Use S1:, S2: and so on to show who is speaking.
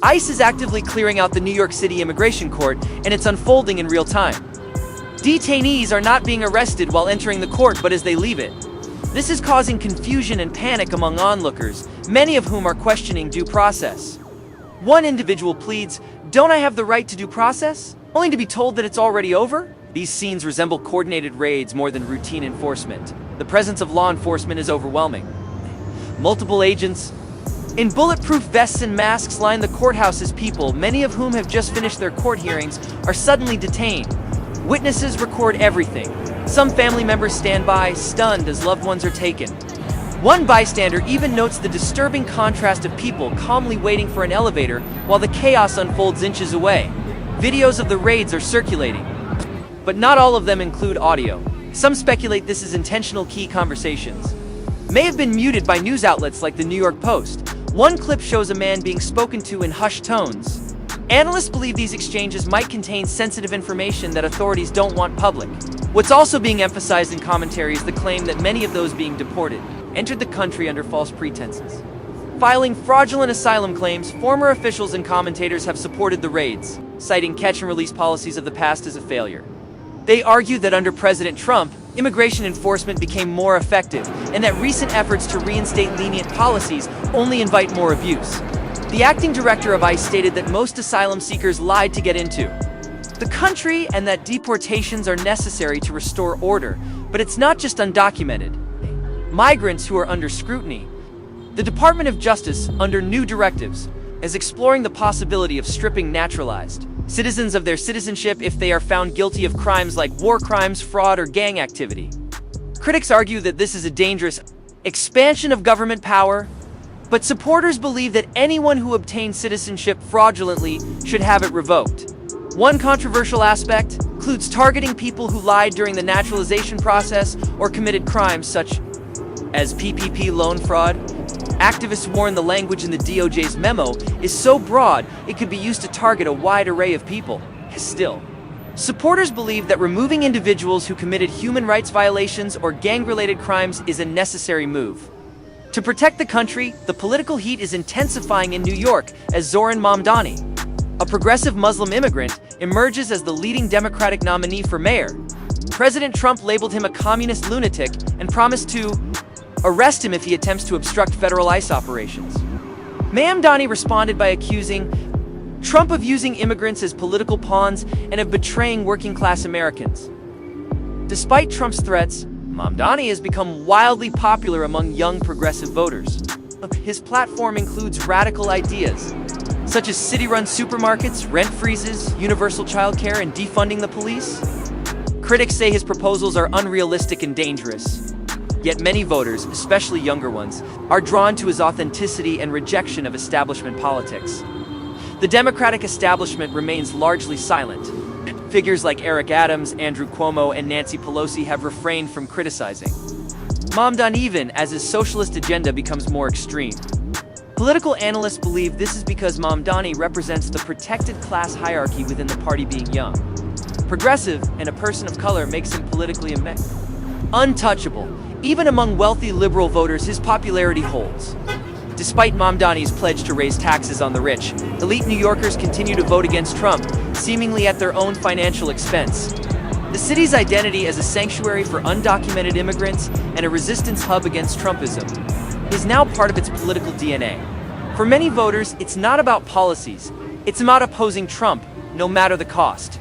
S1: ICE is actively clearing out the New York City immigration court, and it's unfolding in real time. Detainees are not being arrested while entering the court, but as they leave it. This is causing confusion and panic among onlookers, many of whom are questioning due process. One individual pleads, "Don't I have the right to due process?" only to be told that it's already over? These scenes resemble coordinated raids more than routine enforcement. The presence of law enforcement is overwhelming. Multiple agents in bulletproof vests and masks line the courthouse as people, many of whom have just finished their court hearings, are suddenly detained. Witnesses record everything. Some family members stand by, stunned as loved ones are taken. One bystander even notes the disturbing contrast of people calmly waiting for an elevator while the chaos unfolds inches away. Videos of the raids are circulating, but not all of them include audio. Some speculate this is intentional. Key conversations may have been muted by news outlets like the New York Post. One clip shows a man being spoken to in hushed tones. Analysts believe these exchanges might contain sensitive information that authorities don't want public. What's also being emphasized in commentary is the claim that many of those being deported entered the country under false pretenses, filing fraudulent asylum claims. Former officials and commentators have supported the raids, citing catch-and-release policies of the past as a failure. They argue that under President Trump, immigration enforcement became more effective, and that recent efforts to reinstate lenient policies only invite more abuse. The acting director of ICE stated that most asylum seekers lied to get into the country and that deportations are necessary to restore order, but it's not just undocumented migrants who are under scrutiny. The Department of Justice, under new directives, is exploring the possibility of stripping naturalized citizens of their citizenship if they are found guilty of crimes like war crimes, fraud, or gang activity. Critics argue that this is a dangerous expansion of government power, but supporters believe that anyone who obtains citizenship fraudulently should have it revoked. One controversial aspect includes targeting people who lied during the naturalization process or committed crimes such as PPP loan fraud. Activists warn the language in the DOJ's memo is so broad it could be used to target a wide array of people. Still, supporters believe that removing individuals who committed human rights violations or gang-related crimes is a necessary move. To protect the country, the political heat is intensifying in New York as Zoran Mamdani, a progressive Muslim immigrant, emerges as the leading Democratic nominee for mayor. President Trump labeled him a communist lunatic and promised to arrest him if he attempts to obstruct federal ICE operations. Mamdani responded by accusing Trump of using immigrants as political pawns and of betraying working-class Americans. Despite Trump's threats, Mamdani has become wildly popular among young progressive voters. His platform includes radical ideas, such as city-run supermarkets, rent freezes, universal childcare, and defunding the police. Critics say his proposals are unrealistic and dangerous. Yet many voters, especially younger ones, are drawn to his authenticity and rejection of establishment politics. The Democratic establishment remains largely silent. Figures like Eric Adams, Andrew Cuomo, and Nancy Pelosi have refrained from criticizing Mamdani even as his socialist agenda becomes more extreme. Political analysts believe this is because Mamdani represents the protected class hierarchy within the party. Being young, progressive, and a person of color makes him politically untouchable. Even among wealthy liberal voters, his popularity holds. Despite Mamdani's pledge to raise taxes on the rich, elite New Yorkers continue to vote against Trump, seemingly at their own financial expense. The city's identity as a sanctuary for undocumented immigrants and a resistance hub against Trumpism is now part of its political DNA. For many voters, it's not about policies, it's about opposing Trump, no matter the cost.